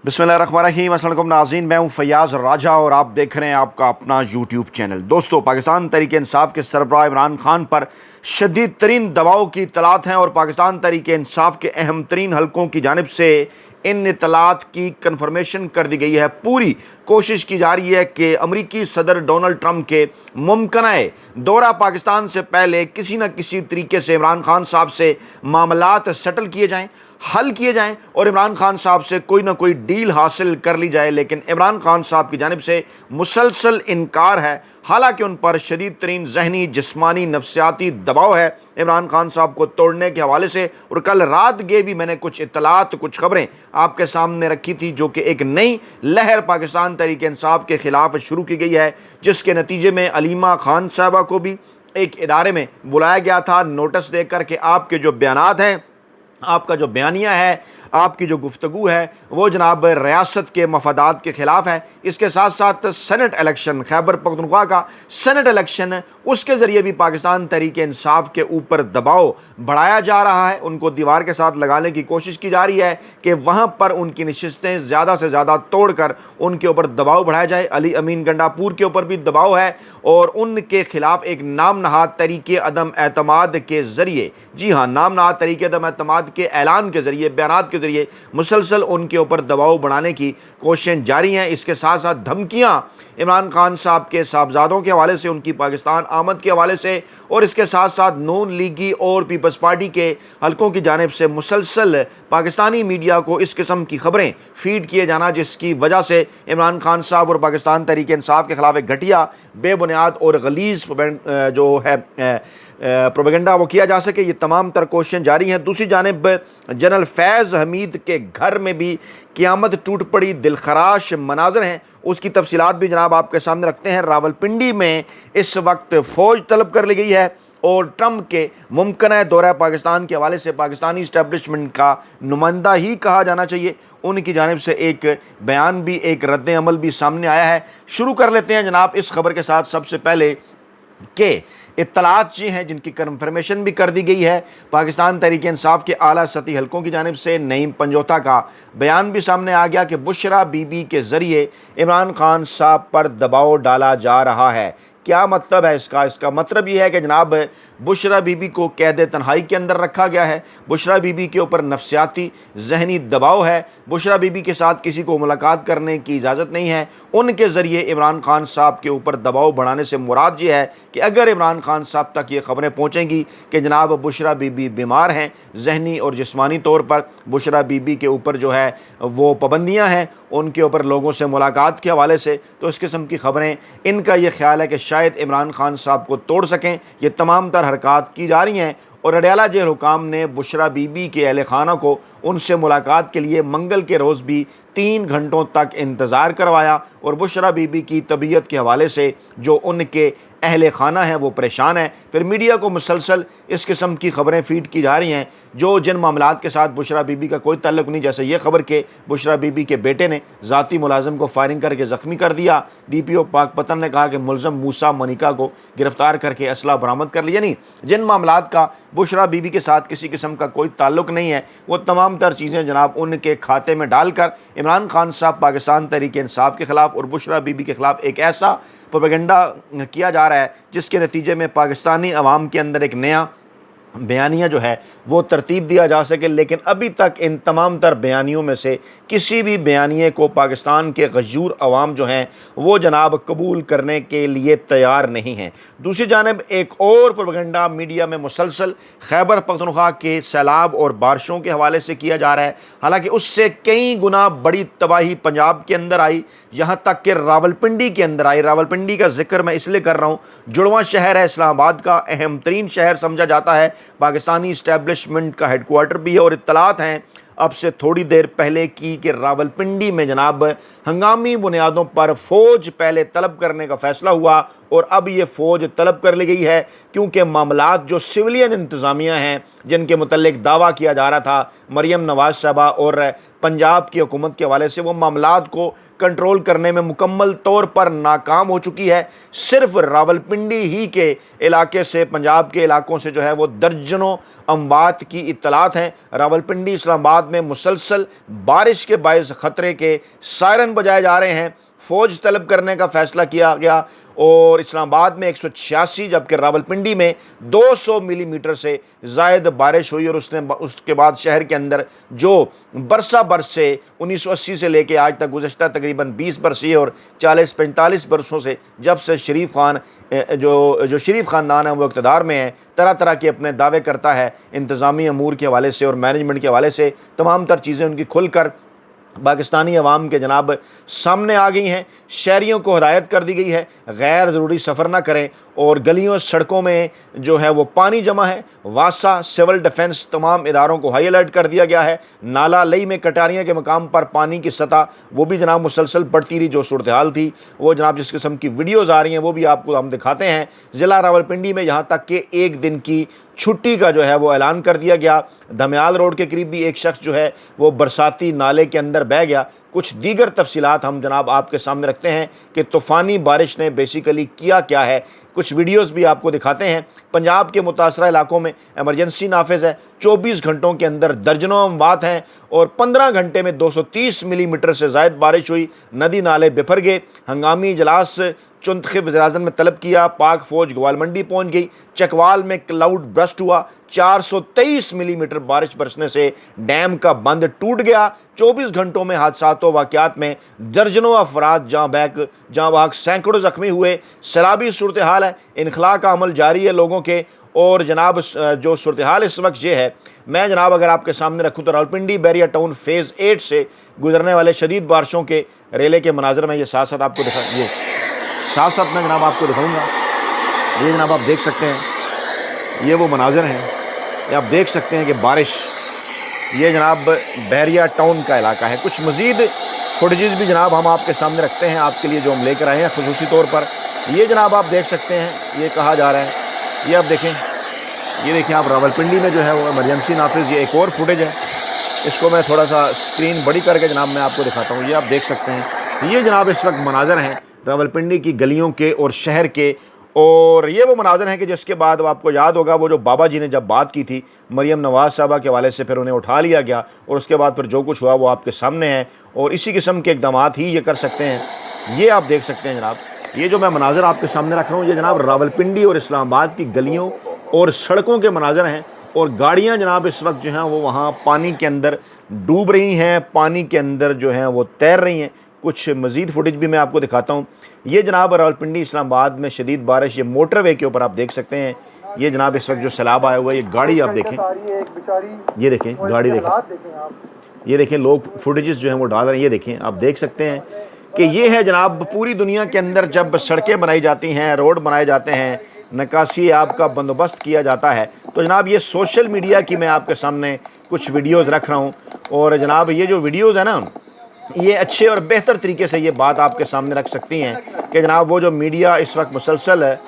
बिस्मिल्लाहिर्रहमानिर्रहीम। अस्सलाम वालेकुम नाज़रीन, मैं हूं फैयाज़ राजा और आप देख रहे हैं आपका अपना यूट्यूब चैनल। दोस्तों, पाकिस्तान तहरीक इंसाफ के सरबराह इमरान खान पर शदीद तरीन दबाव की इत्तलात हैं और पाकिस्तान तहरीक इंसाफ के अहम तरीन हलकों की जानिब से इन इत्तलात की कन्फर्मेशन कर दी गई है। पूरी कोशिश की जा रही है कि अमरीकी सदर डोनाल्ड ट्रंप के मुमकिना दौरा पाकिस्तान से पहले किसी न किसी तरीके से इमरान खान साहब से मामलात सेटल किए जाएं, हल किए जाएं और इमरान खान साहब से कोई ना कोई डील हासिल कर ली जाए। लेकिन इमरान खान साहब की जानिब से मुसलसल इनकार है, हालांकि उन पर शदीद तरीन जहनी, जिस्मानी, नफ्सियाती दबाव है इमरान खान साहब को तोड़ने के हवाले से। और कल रात के भी मैंने कुछ इत्तलात, कुछ खबरें आपके सामने रखी थी, जो कि एक नई लहर पाकिस्तान तहरीक इंसाफ के खिलाफ शुरू की गई है, जिसके नतीजे में अलीमा खान साहबा को भी एक इदारे में बुलाया गया था नोटिस देकर के आपके जो बयानात हैं, आपका जो बयानिया है, आपकी जो गुफ्तगू है, वो जनाब रियासत के मफादात के ख़िलाफ़ है। इसके साथ साथ सेनेट इलेक्शन, खैबर पख्तूनख्वा का सेनेट इलेक्शन, उसके ज़रिए भी पाकिस्तान तहरीक इंसाफ के ऊपर दबाव बढ़ाया जा रहा है। उनको दीवार के साथ लगाने की कोशिश की जा रही है कि वहाँ पर उनकी नशिस्तें ज़्यादा से ज़्यादा तोड़ कर उनके ऊपर दबाव बढ़ाया जाए। अली अमीन गंडापुर के ऊपर भी दबाव है और उनके ख़िलाफ़ एक नाम नहाद तरीके अदम एतमाद के ज़रिए, जी हाँ, नाम नहाद तरीके अदम एतमाद के ऐलान के ज़रिए, बयानात के ज़रिए मुसलसल उनके ऊपर दबाव बढ़ाने की कोशिशें जारी हैं। इसके साथ साथ धमकियां इमरान खान साहब के साहबजादों के हवाले से, उनकी पाकिस्तान आमद के हवाले से, और इसके साथ साथ नून लीगी और पीपल्स पार्टी के हलकों की जानिब से मुसलसल पाकिस्तानी मीडिया को इस किस्म की खबरें फीड किए जाना, जिसकी वजह से इमरान खान साहब और पाकिस्तान तहरीक इंसाफ के खिलाफ एक घटिया, बेबुनियाद और गलीज जो है प्रोपेगेंडा वो किया जा सके। ये तमाम तर कोशिशें जारी हैं। दूसरी जानिब जनरल फैज़ हमीद के घर में भी क़यामत टूट पड़ी, दिलखराश मनाज़र हैं, उसकी तफसीलात भी जनाब आपके सामने रखते हैं। रावलपिंडी में इस वक्त फ़ौज तलब कर ली गई है और ट्रंप के मुमकिन दौरा पाकिस्तान के हवाले से पाकिस्तानी इस्टेब्लिशमेंट का नुमाइंदा ही कहा जाना चाहिए, उनकी जानिब से एक बयान भी, एक रद्द अमल भी सामने आया है। शुरू कर लेते हैं जनाब इस खबर के साथ सबसे पहले कि इत्तलात जी हैं जिनकी कन्फर्मेशन भी कर दी गई है। पाकिस्तान तहरीक इंसाफ के आला सतही हलकों की जानिब से नईम पंजोता का बयान भी सामने आ गया कि बुशरा बीबी के ज़रिए इमरान खान साहब पर दबाव डाला जा रहा है। क्या मतलब है इसका? इसका मतलब ये है कि जनाब बुशरा बीबी को कैद तन्हाई के अंदर रखा गया है। बुशरा बीबी के ऊपर नफ्सियाती, जहनी दबाव है। बुशरा बीबी के साथ किसी को मुलाकात करने की इजाज़त नहीं है। उनके ज़रिए इमरान खान साहब के ऊपर दबाव बढ़ाने से मुराद ये है कि अगर इमरान खान साहब तक ये ख़बरें पहुँचेंगी कि जनाब बुशरा बीबी बीमार हैं जहनी और जिस्मानी तौर पर, बुशरा बीबी के ऊपर जो है वो पाबंदियाँ हैं उनके ऊपर लोगों से मुलाकात के हवाले से, तो इस किस्म की ख़बरें, इनका ये ख्याल है कि शायद इमरान खान साहब को तोड़ सकें। ये तमाम तर हरकत की जा रही हैं और अडयाला जेल हुकाम ने बुशरा बीबी के अहल खाना को उनसे मुलाकात के लिए मंगल के रोज़ भी 3 घंटों तक इंतज़ार करवाया और बुशरा बीबी की तबीयत के हवाले से जो उनके अहल खाना है वो परेशान है। फिर मीडिया को मुसलसल इस किस्म की खबरें फीड की जा रही हैं जो जिन मामलात के साथ बुशरा बीबी का कोई ताल्लुक़ नहीं, जैसे ये खबर के बुशरा बीबी के बेटे ने ज़ाती मुलाजिम को फायरिंग करके ज़ख्मी कर दिया। DPO पाकपतन ने कहा कि मुलज़म मूसा मनिका को गिरफ़्तार करके असला बरामद कर लिया। नहीं, जिन मामलात का बुशरा बीबी के साथ किसी किस्म का कोई ताल्लुक़ नहीं है, वो तमाम तर चीज़ें जनाब उनके खाते में डालकर इमरान खान साहब पाकिस्तान तहरीक इंसाफ के ख़िलाफ़ और बुशरा बीबी के ख़िलाफ़ एक ऐसा प्रोपेगेंडा किया जा रहा है जिसके नतीजे में पाकिस्तानी अवाम के अंदर एक नया बयानिया जो है वो तरतीब दिया जा सके। लेकिन अभी तक इन तमाम तर बयानियों में से किसी भी बयानिए को पाकिस्तान के गजूर अवाम जो हैं वो जनाब कबूल करने के लिए तैयार नहीं हैं। दूसरी जानिब एक और प्रोपेगेंडा मीडिया में मुसलसल खैबर पख्तूनख्वा के सैलाब और बारिशों के हवाले से किया जा रहा है। हालांकि उससे कई गुना बड़ी तबाही पंजाब के अंदर आई, यहाँ तक कि रावलपिंडी के अंदर आई। रावलपिंडी का जिक्र मैं इसलिए कर रहा हूँ, जुड़वां शहर है, इस्लामाबाद का अहम तरीन शहर समझा जाता है, पाकिस्तानी इस्टेब्लिशमेंट का हेडक्वार्टर भी है। और इत्तलात हैं अब से थोड़ी देर पहले की कि रावलपिंडी में जनाब हंगामी बुनियादों पर फ़ौज पहले तलब करने का फ़ैसला हुआ और अब ये फ़ौज तलब कर ली गई है, क्योंकि मामलात जो सिविलियन इंतज़ामिया हैं जिनके मुतल्लिक दावा किया जा रहा था मरियम नवाज़ साहबा और पंजाब की हुकूमत के हवाले से वो मामलात को कंट्रोल करने में मुकम्मल तौर पर नाकाम हो चुकी है। सिर्फ रावलपिंडी ही के इलाके से, पंजाब के इलाकों से जो है वो दर्जनों अमवात की इत्तलात हैं। रावलपिंडी इस्लामाबाद में मुसलसल बारिश के बायस ख़तरे के सायरन बजाए जा रहे हैं। फ़ौज तलब करने का फ़ैसला किया गया और इस्लामाबाद में 186 जबकि रावलपिंडी में 200 मिलीमीटर से ज़ायद बारिश हुई और उसके बाद शहर के अंदर जो बरसा बरस से 1980 से लेके आज तक गुज़श्ता तकरीबन 20 बरसी और 40-45 बरसों से जब से शरीफ खान जो शरीफ ख़ानदान है वो इक़्तिदार में है, तरह तरह के अपने दावे करता है इंतज़ामी अमूर के हवाले से और मैनेजमेंट के हवाले से। तमाम तर चीज़ें उनकी खुल कर पाकिस्तानी अवाम के जनाब सामने आ गई हैं। शहरियों को हिदायत कर दी गई है गैर ज़रूरी सफ़र ना करें और गलियों सड़कों में जो है वो पानी जमा है। वासा, सिविल डिफेंस तमाम इदारों को हाई अलर्ट कर दिया गया है। नाला लई में कटारियाँ के मकाम पर पानी की सतह वो भी जनाब मुसलसल बढ़ती रही। जो सूरत हाल थी वो जनाब जिस किस्म की वीडियोज़ आ रही हैं वो भी आपको हम दिखाते हैं। ज़िला रावलपिंडी में यहाँ तक कि एक दिन की छुट्टी का जो है वो ऐलान कर दिया गया। धमियाल रोड के करीब भी एक शख्स जो है वो बरसाती नाले के अंदर बह गया। कुछ दीगर तफसीलात हम जनाब आपके सामने रखते हैं कि तूफ़ानी बारिश ने बेसिकली किया क्या है। कुछ वीडियोस भी आपको दिखाते हैं। पंजाब के मुतासरा इलाकों में एमरजेंसी नाफिज है। 24 घंटों के अंदर दर्जनों अमवात हैं और 15 घंटे में 230 मिलीमीटर से ज़ायद बारिश हुई। नदी नाले बिफर गए। हंगामी इजलास चुंतखिब वज़ीर-ए-आज़म ने तलब किया। पाक फ़ौज ग्वालमंडी पहुँच गई। चकवाल में क्लाउड बर्स्ट हुआ। 423 मिलीमीटर बारिश बरसने से डैम का बंद टूट गया। 24 घंटों में हादसात व वाक़यात में दर्जनों अफराद जहाँ बहक सैकड़ों ज़ख्मी हुए। सैलाबी सूरत हाल है। इनखला का अमल जारी है लोगों के। और जनाब जो सूरत हाल इस वक्त ये है, मैं जनाब अगर आपके सामने रखूँ तो रावलपिंडी बैरिया टाउन फ़ेज़ 8 से गुजरने वाले शदीद बारिशों के रेले के मनाज़र में ये साथ साथ आपको मैं जनाब आपको दिखाऊँगा। ये जनाब आप देख सकते हैं, ये वो मनाज़र हैं। ये आप देख सकते हैं कि बारिश, ये जनाब बैरिया टाउन का इलाका है। कुछ मज़ीद फुटेजेस भी जनाब हम आपके सामने रखते हैं आपके लिए जो हम लेकर आए हैं ख़ुसूसी तौर पर। ये जनाब आप देख सकते हैं, ये कहा जा रहा है, ये आप देखें, ये देखें आप रावलपिंडी में जो है वो इमरजेंसी नाफिज। ये एक और फुटेज है, इसको मैं थोड़ा सा स्क्रीन बड़ी करके जनाब मैं आपको दिखाता हूँ। ये आप देख सकते हैं, ये जनाब इस वक्त मनाज़र हैं रावलपिंडी की गलियों के और शहर के। और ये वो मनाज़र हैं कि जिसके बाद आपको याद होगा वो जो बाबा जी ने जब बात की थी मरियम नवाज़ साहबा के हवाले से, फिर उन्हें उठा लिया गया और उसके बाद फिर जो कुछ हुआ वो आपके सामने है। और इसी किस्म के इक़दाम ही ये कर सकते हैं। ये आप देख सकते हैं जनाब, ये जो मैं मनाज़र आपके सामने रख रहा हूँ ये जनाब रावलपिंडी और इस्लामाबाद की गलियों और सड़कों के मनाज़र हैं। और गाड़ियाँ जनाब इस वक्त जो हैं वो वहाँ पानी के अंदर डूब रही हैं, पानी के अंदर जो हैं वो तैर रही हैं। कुछ मज़ीद फुटेज भी मैं आपको दिखाता हूँ। ये जनाब रावलपिंडी इस्लामाबाद में शदीद बारिश, ये मोटरवे के ऊपर आप देख सकते हैं। ये जनाब इस वक्त जो सैलाब आया हुआ है, ये गाड़ी आप देखें, ये देखें गाड़ी देखें, ये देखें लोग फुटेजेस जो हैं वो डाल रहे हैं। ये देखें आप देख सकते हैं कि ये है जनाब पूरी दुनिया के अंदर जब सड़कें बनाई जाती हैं, रोड बनाए जाते हैं, निकासी आपका बंदोबस्त किया जाता है, तो जनाब ये सोशल मीडिया की मैं आपके सामने कुछ वीडियोज़ रख रहा हूँ। और जनाब ये जो वीडियोज़ है ना, ये अच्छे और बेहतर तरीके से ये बात आपके सामने रख सकती हैं कि जनाब वो जो मीडिया इस वक्त मुसलसल है,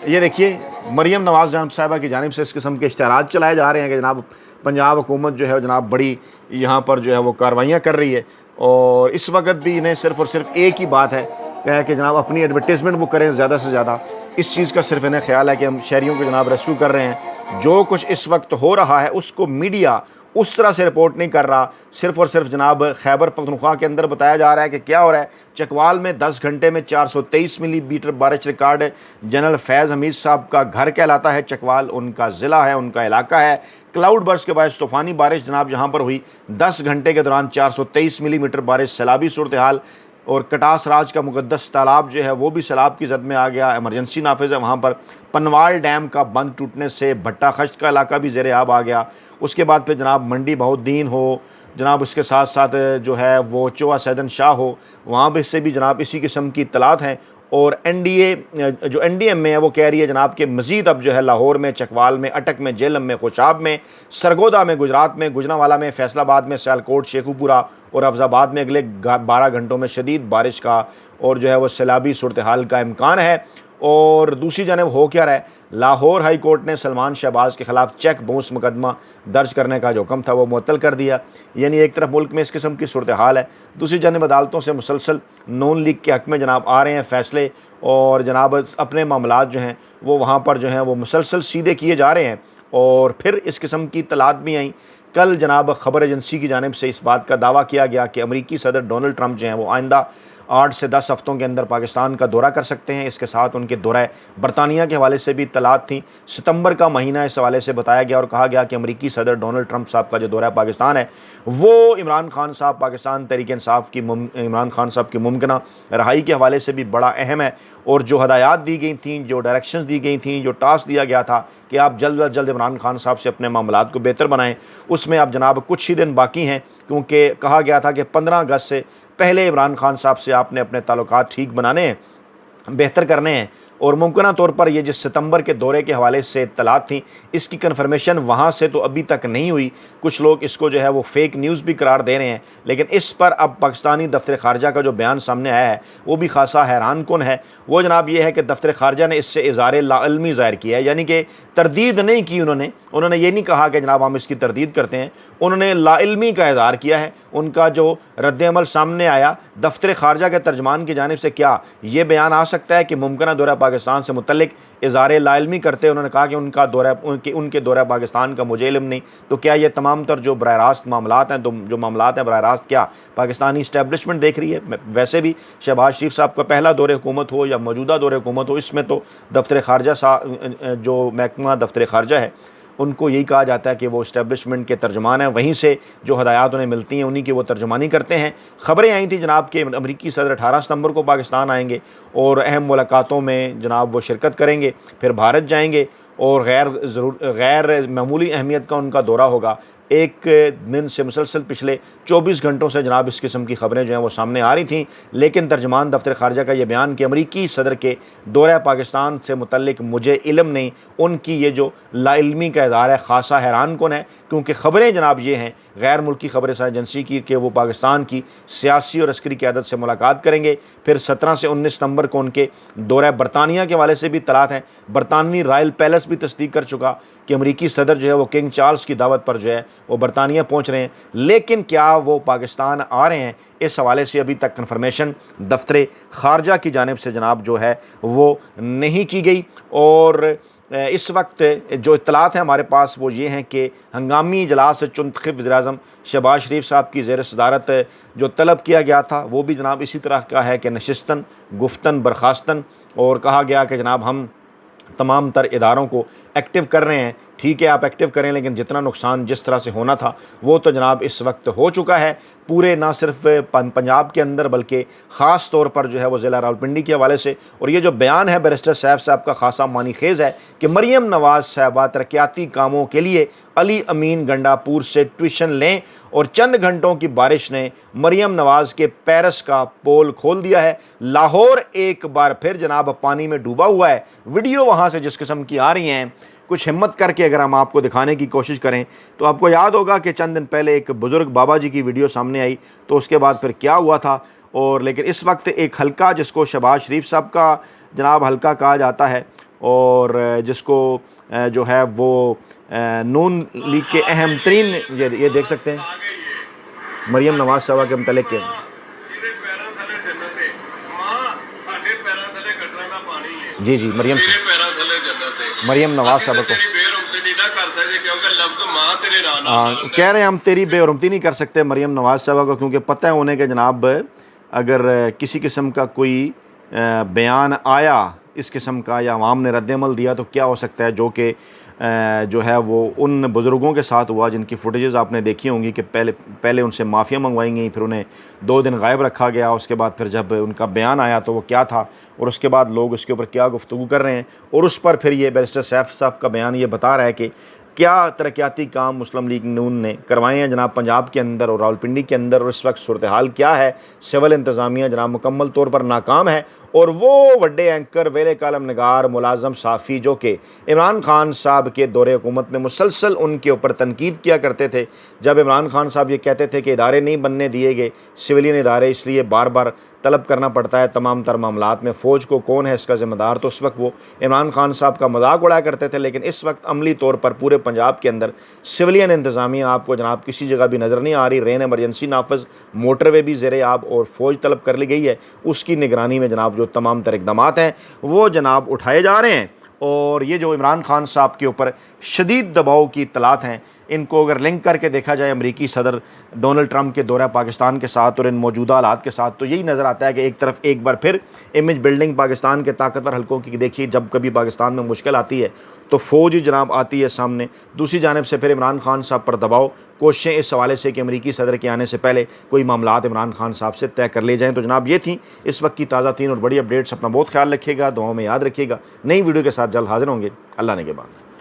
ये देखिए मरियम नवाज़ साहिबा की जानिब से इस किस्म के इश्तिहारात चलाए जा रहे हैं कि जनाब पंजाब हुकूमत जो है जनाब बड़ी यहाँ पर जो है वो कार्रवाइयाँ कर रही है। और इस वक्त भी इन्हें सिर्फ़ और सिर्फ एक ही बात है कि जनाब अपनी एडवर्टीज़मेंट वो करें ज़्यादा से ज़्यादा। इस चीज़ का सिर्फ इन्हें ख्याल है कि हम शहरियों को जनाब रेस्क्यू कर रहे हैं। जो कुछ इस वक्त हो रहा है उसको मीडिया उस तरह से रिपोर्ट नहीं कर रहा। सिर्फ़ और सिर्फ जनाब खैबर पख्तूनख्वा के अंदर बताया जा रहा है कि क्या हो रहा है। चकवाल में 10 घंटे में 423 मिलीमीटर बारिश रिकॉर्ड। जनरल फैज़ हमीद साहब का घर कहलाता है चकवाल, उनका ज़िला है, उनका इलाका है। क्लाउड बर्स्ट के बाद तूफ़ानी बारिश जनाब जहाँ पर हुई 10 घंटे के दौरान 423 मिलीमीटर बारिश। सैलाबी सूरत हाल और कटास राज का मुक़द्दस तालाब जो है वो भी सैलाब की जद में आ गया। इमरजेंसी नाफिज है वहाँ पर। पनवाल डैम का बंद टूटने से भट्टा खश्त का इलाका भी ज़ेरे आब आ गया। उसके बाद फिर जनाब मंडी बहुद्दीन हो, जनाब उसके साथ साथ जो है वो चोआ सैदन शाह हो, वहाँ पर से भी जनाब इसी किस्म की इत्तलात हैं। और NDA जो NDM में है वो कह रही है जनाब कि मज़ीद अब जो है लाहौर में, चकवाल में, अटक में, जेलम में, खुशाब में, सरगोदा में, गुजरात में, गुजरांवाला में, फैसलाबाद में, सियालकोट, शेखुपुरा और अफजाबाद में अगले 12 घंटों में शदीद बारिश का और जो है वो सैलाबी सूरत हाल का इम्कान है। اور دوسری جانب ہو کیا رہا ہے، لاہور ہائی کورٹ نے سلمان شہباز کے خلاف چیک باؤنس مقدمہ درج کرنے کا جو حکم تھا وہ معطل کر دیا۔ یعنی ایک طرف ملک میں اس قسم کی صورتحال ہے، دوسری جانب عدالتوں سے مسلسل نون لیگ کے حق میں جناب آ رہے ہیں فیصلے، اور جناب اپنے معاملات جو ہیں وہ وہاں پر جو ہیں وہ مسلسل سیدھے کیے جا رہے ہیں۔ اور پھر اس قسم کی اطلاعات بھی آئیں۔ کل جناب خبر ایجنسی کی جانب سے اس بات کا دعویٰ کیا گیا کہ امریکی صدر ڈونلڈ ٹرمپ جو ہیں وہ آئندہ 8 سے 10 ہفتوں کے اندر پاکستان کا دورہ کر سکتے ہیں۔ اس کے ساتھ ان کے دورہ برطانیہ کے حوالے سے بھی اطلاعات تھیں۔ ستمبر کا مہینہ اس حوالے سے بتایا گیا اور کہا گیا کہ امریکی صدر ڈونلڈ ٹرمپ صاحب کا جو دورہ پاکستان ہے وہ عمران خان صاحب پاکستان تحریک انصاف کی عمران خان صاحب کی ممکنہ رہائی کے حوالے سے بھی بڑا اہم ہے، اور جو ہدایات دی گئی تھیں، جو ڈائریکشنز دی گئی تھیں، جو ٹاسک دیا گیا تھا کہ آپ جلد از جلد عمران خان صاحب سے اپنے معاملات کو بہتر بنائیں، اس میں اب جناب کچھ ہی دن باقی ہیں، کیونکہ کہا گیا تھا کہ 15 اگست سے پہلے عمران خان صاحب سے آپ نے اپنے تعلقات ٹھیک بنانے ہیں، بہتر کرنے ہیں۔ اور ممکنہ طور پر یہ جس ستمبر کے دورے کے حوالے سے اطلاعات تھیں، اس کی کنفرمیشن وہاں سے تو ابھی تک نہیں ہوئی۔ کچھ لوگ اس کو جو ہے وہ فیک نیوز بھی قرار دے رہے ہیں، لیکن اس پر اب پاکستانی دفتر خارجہ کا جو بیان سامنے آیا ہے وہ بھی خاصا حیران کن ہے۔ وہ جناب یہ ہے کہ دفتر خارجہ نے اس سے اظہار لاعلمی ظاہر کیا ہے، یعنی کہ تردید نہیں کی انہوں نے یہ نہیں کہا کہ جناب ہم اس کی تردید کرتے ہیں، انہوں نے لاعلمی کا اظہار کیا ہے۔ ان کا جو رد عمل سامنے آیا دفتر خارجہ کے ترجمان کی جانب سے، کیا یہ بیان آ سکتا ہے کہ ممکنہ دورہ پاکستان سے متعلق اظہار لاعلمی کرتے؟ انہوں نے کہا کہ ان کے دورہ پاکستان کا مجھے علم نہیں۔ تو کیا یہ تمام تر جو براہ راست معاملات ہیں، جو معاملات ہیں براہ راست کیا پاکستانی اسٹیبلشمنٹ دیکھ رہی ہے؟ ویسے بھی شہباز شریف صاحب کا پہلا دور حکومت ہو یا موجودہ دور حکومت ہو، اس میں تو دفتر خارجہ جو محکمہ دفتر خارجہ ہے ان کو یہی کہا جاتا ہے کہ وہ اسٹیبلشمنٹ کے ترجمان ہیں، وہیں سے جو ہدایات انہیں ملتی ہیں انہی کی وہ ترجمانی کرتے ہیں۔ خبریں آئی تھیں جناب کہ امریکی صدر 18 ستمبر کو پاکستان آئیں گے اور اہم ملاقاتوں میں جناب وہ شرکت کریں گے، پھر بھارت جائیں گے، اور غیر معمولی اہمیت کا ان کا دورہ ہوگا۔ ایک دن سے مسلسل پچھلے 24 گھنٹوں سے جناب اس قسم کی خبریں جو ہیں وہ سامنے آ رہی تھیں، لیکن ترجمان دفتر خارجہ کا یہ بیان کہ امریکی صدر کے دورہ پاکستان سے متعلق مجھے علم نہیں، ان کی یہ جو لا علمی کا اظہار ہے خاصا حیران کن ہے، کیونکہ خبریں جناب یہ ہیں غیر ملکی خبر رساں ایجنسی کی کہ وہ پاکستان کی سیاسی اور عسکری قیادت سے ملاقات کریں گے۔ پھر 17 سے 19 ستمبر کو ان کے دورہ برطانیہ کے حوالے سے بھی اطلاعات ہیں۔ برطانوی رائل پیلس بھی تصدیق کر چکا کہ امریکی صدر جو ہے وہ کنگ چارلز کی دعوت پر جو ہے وہ برطانیہ پہنچ رہے ہیں، لیکن کیا وہ پاکستان آ رہے ہیں اس حوالے سے ابھی تک کنفرمیشن دفتر خارجہ کی جانب سے جناب جو ہے وہ نہیں کی گئی۔ اور اس وقت جو اطلاعات ہیں ہمارے پاس وہ یہ ہیں کہ ہنگامی اجلاس سے منتخب وزیراعظم شہباز شریف صاحب کی زیر صدارت جو طلب کیا گیا تھا وہ بھی جناب اسی طرح کا ہے کہ نشستن، گفتن، برخاستن، اور کہا گیا کہ جناب ہم تمام تر اداروں کو ایکٹیو کر رہے ہیں۔ ٹھیک ہے آپ ایکٹیو کریں، لیکن جتنا نقصان جس طرح سے ہونا تھا وہ تو جناب اس وقت ہو چکا ہے، پورے نہ صرف پنجاب کے اندر بلکہ خاص طور پر جو ہے وہ ضلع راولپنڈی کے حوالے سے۔ اور یہ جو بیان ہے بیرسٹر سیف صاحب کا خاصا معنی خیز ہے کہ مریم نواز صاحبہ ترقیاتی کاموں کے لیے علی امین گنڈا پور سے ٹیوشن لیں، اور چند گھنٹوں کی بارش نے مریم نواز کے پیرس کا پول کھول دیا ہے۔ لاہور ایک بار پھر جناب پانی میں ڈوبا ہوا ہے۔ ویڈیو وہاں سے جس قسم کی آ رہی ہیں، کچھ ہمت کر کے اگر ہم آپ کو دکھانے کی کوشش کریں تو آپ کو یاد ہوگا کہ چند دن پہلے ایک بزرگ بابا جی کی ویڈیو سامنے آئی، تو اس کے بعد پھر کیا ہوا تھا۔ اور لیکن اس وقت ایک حلقہ جس کو شہباز شریف صاحب کا جناب حلقہ کہا جاتا ہے، اور جس کو جو ہے وہ نون لیگ کے اہم ترین، یہ دیکھ سکتے ہیں مریم نواز صاحبہ کے متعلق جی مریم نواز صاحبہ کو کہہ رہے ہیں ہم تیری بے حرمتی نہیں کر سکتے مریم نواز صاحبہ کو، کیونکہ پتہ ہے انہیں کہ جناب اگر کسی قسم کا کوئی بیان آیا اس قسم کا یا عوام نے رد عمل دیا تو کیا ہو سکتا ہے، جو کہ جو ہے وہ ان بزرگوں کے ساتھ ہوا جن کی فوٹیجز آپ نے دیکھی ہوں گی کہ پہلے ان سے معافیاں منگوائی گئیں، پھر انہیں 2 دن غائب رکھا گیا، اس کے بعد پھر جب ان کا بیان آیا تو وہ کیا تھا، اور اس کے بعد لوگ اس کے اوپر کیا گفتگو کر رہے ہیں، اور اس پر پھر یہ بیرسٹر سیف صاحب کا بیان یہ بتا رہا ہے کہ کیا ترقیاتی کام مسلم لیگ نون نے کروائے ہیں جناب پنجاب کے اندر اور راولپنڈی کے اندر، اور اس وقت صورتحال کیا ہے، سول انتظامیہ جناب مکمل طور پر ناکام ہے، اور وہ وڈے اینکر ویلے کالم نگار ملازم صحافی جو کہ عمران خان صاحب کے دور حکومت میں مسلسل ان کے اوپر تنقید کیا کرتے تھے، جب عمران خان صاحب یہ کہتے تھے کہ ادارے نہیں بننے دیے گئے سویلین ادارے، اس لیے بار بار طلب کرنا پڑتا ہے تمام تر معاملات میں فوج کو کون ہے اس کا ذمہ دار، تو اس وقت وہ عمران خان صاحب کا مذاق اڑایا کرتے تھے۔ لیکن اس وقت عملی طور پر پورے پنجاب کے اندر سویلین انتظامیہ آپ کو جناب کسی جگہ بھی نظر نہیں آ رہی، رین ایمرجنسی نافذ، موٹر وے بھی زیر آب اور فوج طلب کر لی گئی ہے، اس کی نگرانی میں جناب جو تمام تر اقدامات ہیں وہ جناب اٹھائے جا رہے ہیں۔ اور یہ جو عمران خان صاحب کے اوپر شدید دباؤ کی اطلاعات ہیں، ان کو اگر لنک کر کے دیکھا جائے امریکی صدر ڈونلڈ ٹرمپ کے دورہ پاکستان کے ساتھ اور ان موجودہ حالات کے ساتھ، تو یہی نظر آتا ہے کہ ایک طرف ایک بار پھر امیج بلڈنگ پاکستان کے طاقتور حلقوں کی دیکھیے، جب کبھی پاکستان میں مشکل آتی ہے تو فوج جناب آتی ہے سامنے، دوسری جانب سے پھر عمران خان صاحب پر دباؤ، کوششیں اس حوالے سے کہ امریکی صدر کے آنے سے پہلے کوئی معاملات عمران خان صاحب سے طے کر لیے جائیں۔ تو جناب یہ تھیں اس وقت کی تازہ ترین اور بڑی اپڈیٹس، اپنا بہت خیال رکھیے گا، دعاؤں میں یاد رکھیے گا، نئی ویڈیو کے ساتھ جلد حاضر ہوں گے، اللہ نے کے بعد۔